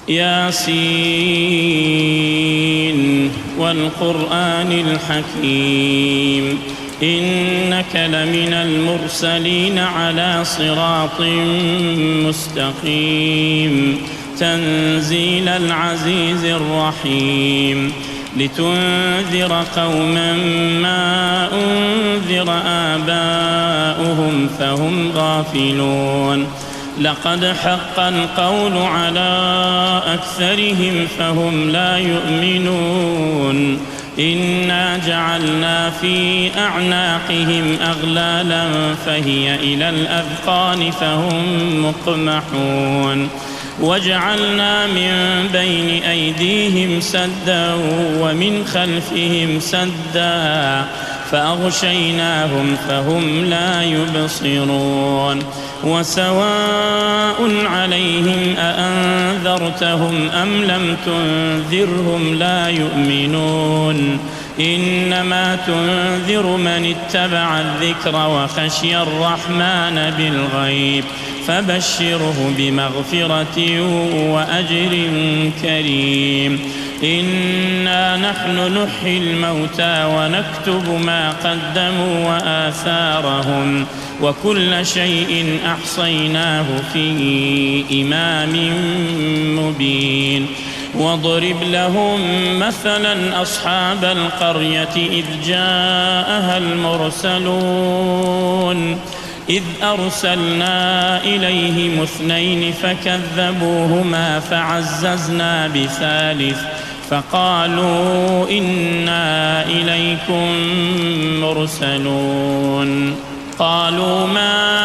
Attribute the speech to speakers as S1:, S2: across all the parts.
S1: ياسين والقرآن الحكيم إنك لمن المرسلين على صراط مستقيم تنزيل العزيز الرحيم لتنذر قوما ما أنذر آباؤهم فهم غافلون لقد حق القول على أكثرهم فهم لا يؤمنون إنا جعلنا في أعناقهم أغلالا فهي إلى الأذقان فهم مقمحون وجعلنا من بين أيديهم سدا ومن خلفهم سدا فأغشيناهم فهم لا يبصرون وسواء عليهم أأنذرتهم أم لم تنذرهم لا يؤمنون إنما تنذر من اتبع الذكر وخشي الرحمن بالغيب فبشره بمغفرة وأجر كريم إنا نحن نحيي الموتى ونكتب ما قدموا وآثارهم وكل شيء أحصيناه في إمام مبين واضرب لهم مثلا أصحاب القرية إذ جاءها المرسلون إذ أرسلنا إليهم 2 فكذبوهما فعززنا بثالث فقالوا إنا إليكم مرسلون قالوا ما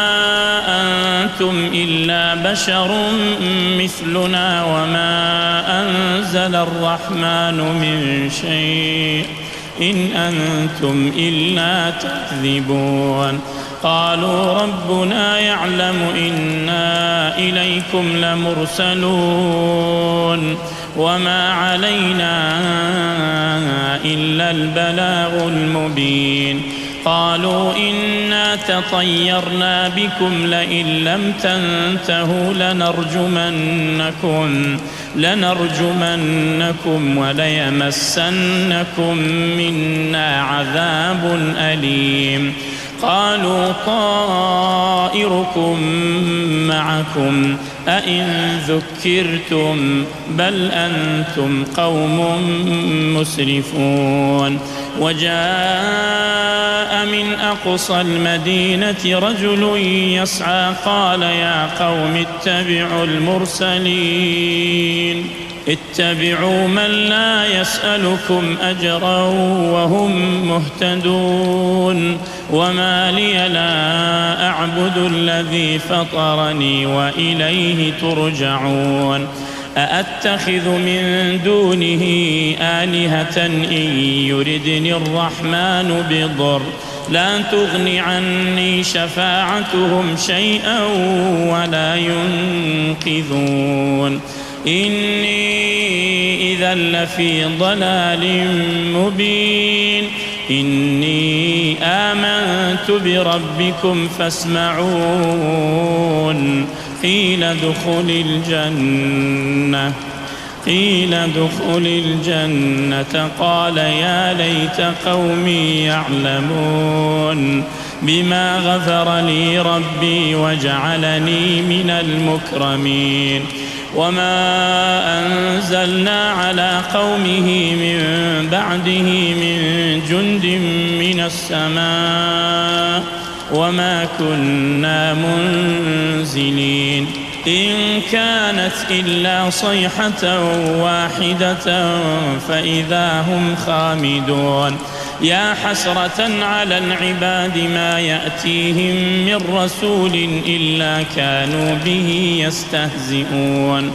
S1: أنتم إلا بشر مثلنا وما أنزل الرحمن من شيء إن أنتم إلا تكذبون قالوا ربنا يعلم إنا إليكم لمرسلون وما علينا إلا البلاغ المبين قالوا إنا تطيرنا بكم لئن لم تنتهوا لنرجمنكم وليمسنكم منا عذاب أليم قالوا طائركم معكم أئن ذكرتم بل أنتم قوم مسرفون وجاء من أقصى المدينة رجل يسعى قال يا قوم اتبعوا المرسلين اتبعوا من لا يسألكم أجرا وهم مهتدون وما لي لا أعبد الذي فطرني وإليه ترجعون أأتخذ من دونه آلهة إن يردني الرحمن بضر لا تغن عني شفاعتهم شيئا ولا ينقذون إني إذا لفي ضلال مبين إني آمنت بربكم فاسمعون قيل ادخل الجنة قال يا ليت قومي يعلمون بما غفر لي ربي وجعلني من المكرمين وما أنزلنا على قومه من بعده من جند من السماء وما كنا منزلين إن كانت إلا صيحة واحدة فإذا هم خامدون يا حسرة على العباد ما يأتيهم من رسول إلا كانوا به يستهزئون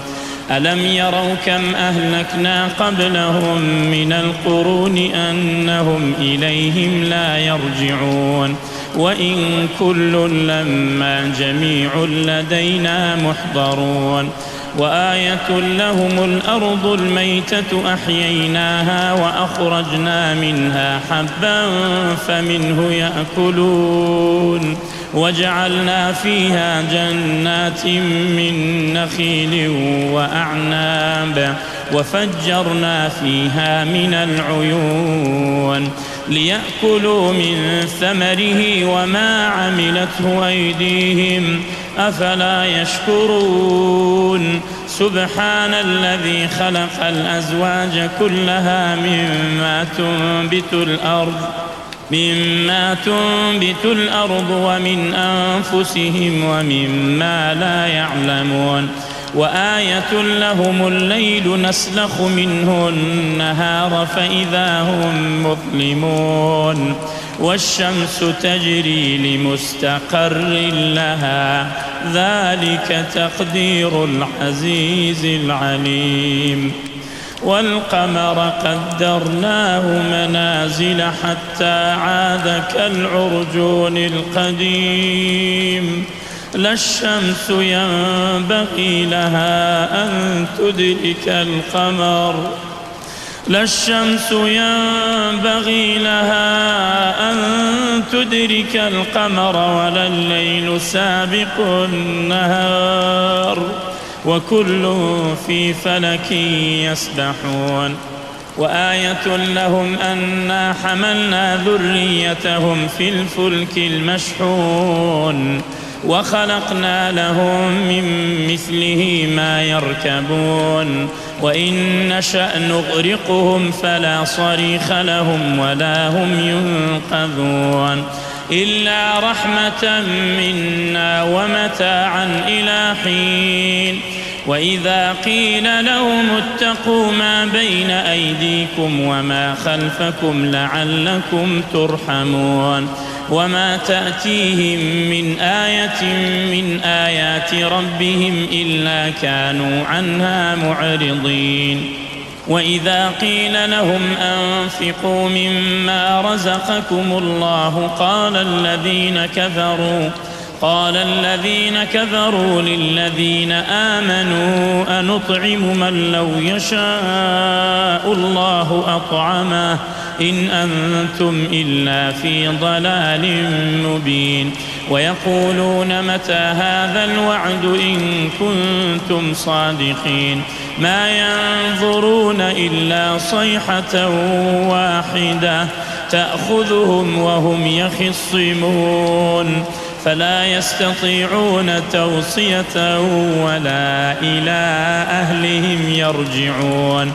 S1: ألم يروا كم أهلكنا قبلهم من القرون أنهم إليهم لا يرجعون وإن كل لما جميع لدينا محضرون وآية لهم الأرض الميتة أحييناها وأخرجنا منها حبا فمنه يأكلون وجعلنا فيها جنات من نخيل وأعناب وفجرنا فيها من العيون ليأكلوا من ثمره وما عملته أيديهم أفلا يشكرون سبحان الذي خلق الأزواج كلها مما تنبت الأرض ومن أنفسهم ومما لا يعلمون وآية لهم الليل نسلخ منه النهار فإذا هم مظلمون والشمس تجري لمستقر لها ذلك تقدير العزيز العليم والقمر قدرناه منازل حتى عاد كالعرجون القديم لا الشمس ينبغي لها أن تدرك القمر ولا الليل سابق النهار وكل في فلك يسبحون وآية لهم أنا حملنا ذريتهم في الفلك المشحون وخلقنا لهم من مثله ما يركبون وإن نشأ نغرقهم فلا صريخ لهم ولا هم ينقذون إلا رحمة منا ومتاعا إلى حين وإذا قيل لهم اتقوا ما بين أيديكم وما خلفكم لعلكم ترحمون وما تأتيهم من آية من آيات ربهم إلا كانوا عنها معرضين وإذا قيل لهم أنفقوا مما رزقكم الله قال الذين كفروا للذين آمنوا أنطعم من لو يشاء الله أطعمه إن أنتم إلا في ضلال مبين ويقولون متى هذا الوعد إن كنتم صادقين ما ينظرون إلا صيحة واحدة تأخذهم وهم يخصمون فلا يستطيعون توصية ولا إلى أهلهم يرجعون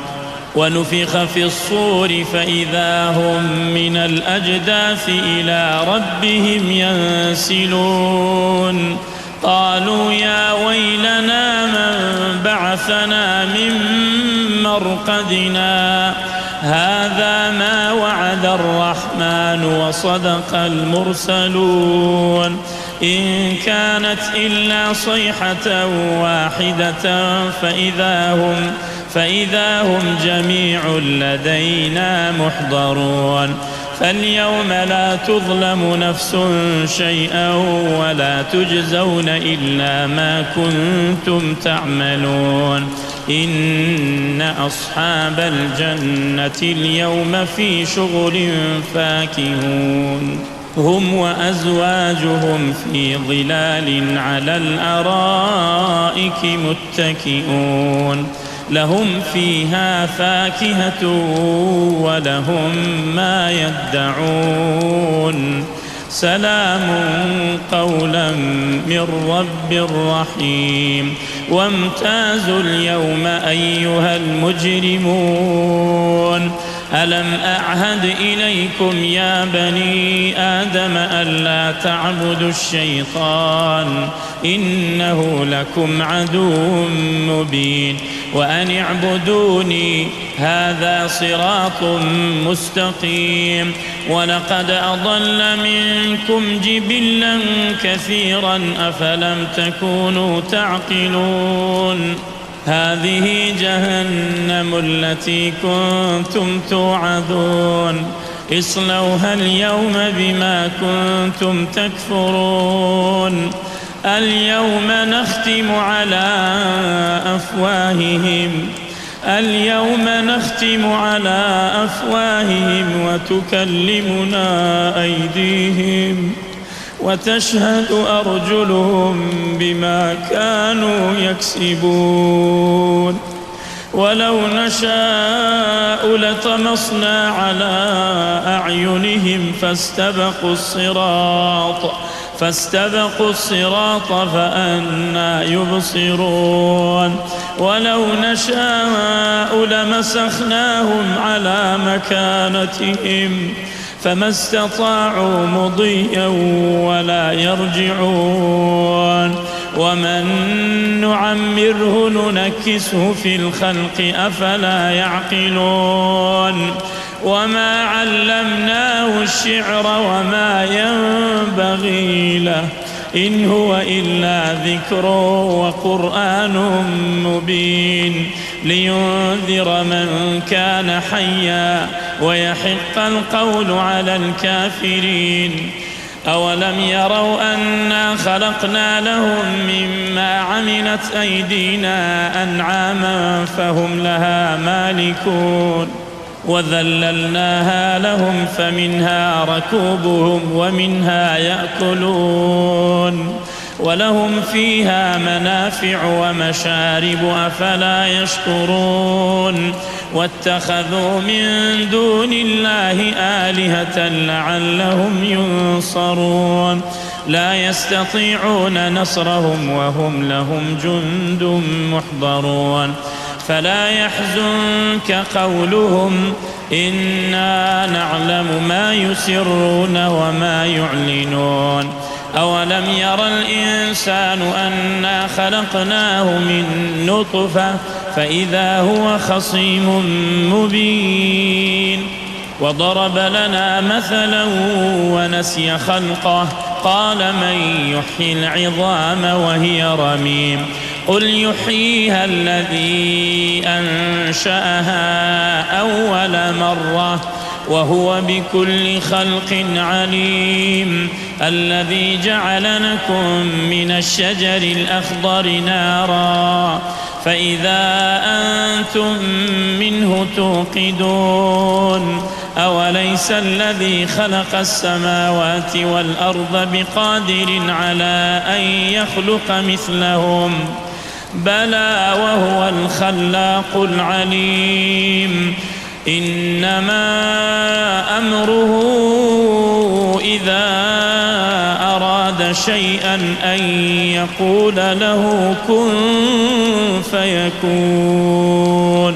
S1: ونفخ في الصور فإذا هم من الأجداث إلى ربهم ينسلون قالوا يا ويلنا من بعثنا من مرقدنا هذا ما وعد الرحمن وصدق المرسلون إن كانت إلا صيحة واحدة فإذا هم جميع لدينا محضرون فاليوم لا تظلم نفس شيئا ولا تجزون إلا ما كنتم تعملون إن أصحاب الجنة اليوم في شغل فاكهون هم وأزواجهم في ظلال على الأرائك متكئون لهم فيها فاكهة ولهم ما يدعون سلام قولا من رب رحيم وامتازوا اليوم أيها المجرمون ألم أعهد إليكم يا بني آدم ألا تعبدوا الشيطان إنه لكم عدو مبين وأن اعبدوني هذا صراط مستقيم ولقد أضل منكم جبلا كثيرا أفلم تكونوا تعقلون هذه جهنم التي كنتم توعدون اصلوها اليوم بما كنتم تكفرون اليوم نختم على أفواههم وتكلمنا أيديهم وتشهد أرجلهم بما كانوا يكسبون ولو نشاء لطمسنا على أعينهم فاستبقوا الصراط فأنى يبصرون ولو نشاء لمسخناهم على مكانتهم فما استطاعوا مضيا ولا يرجعون ومن نعمره ننكسه في الخلق أفلا يعقلون وما علمناه الشعر وما ينبغي له إن هو إلا ذكر وقرآن مبين لينذر من كان حيا ويحق القول على الكافرين أولم يروا أنا خلقنا لهم مما عملت أيدينا أنعاما فهم لها مالكون وذللناها لهم فمنها ركوبهم ومنها يأكلون ولهم فيها منافع ومشارب أفلا يشكرون واتخذوا من دون الله آلهة لعلهم ينصرون لا يستطيعون نصرهم وهم لهم جند محضرون فلا يحزنك قولهم إنا نعلم ما يسرون وما يعلنون أولم ير الإنسان أنا خلقناه من نطفة فإذا هو خصيم مبين وضرب لنا مثلا ونسي خلقه قال من يحيي العظام وهي رميم قل يحييها الذي أنشأها أول مرة وهو بكل خلق عليم الذي جعل لكم من الشجر الأخضر نارا فإذا أنتم منه توقدون أوليس الذي خلق السماوات والأرض بقادر على أن يخلق مثلهم بلى وهو الخلاق العليم إنما أمره إذا أراد شيئا أن يقول له كن فيكون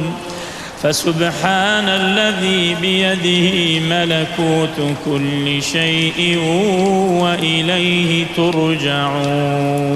S1: فسبحان الذي بيده ملكوت كل شيء وإليه ترجعون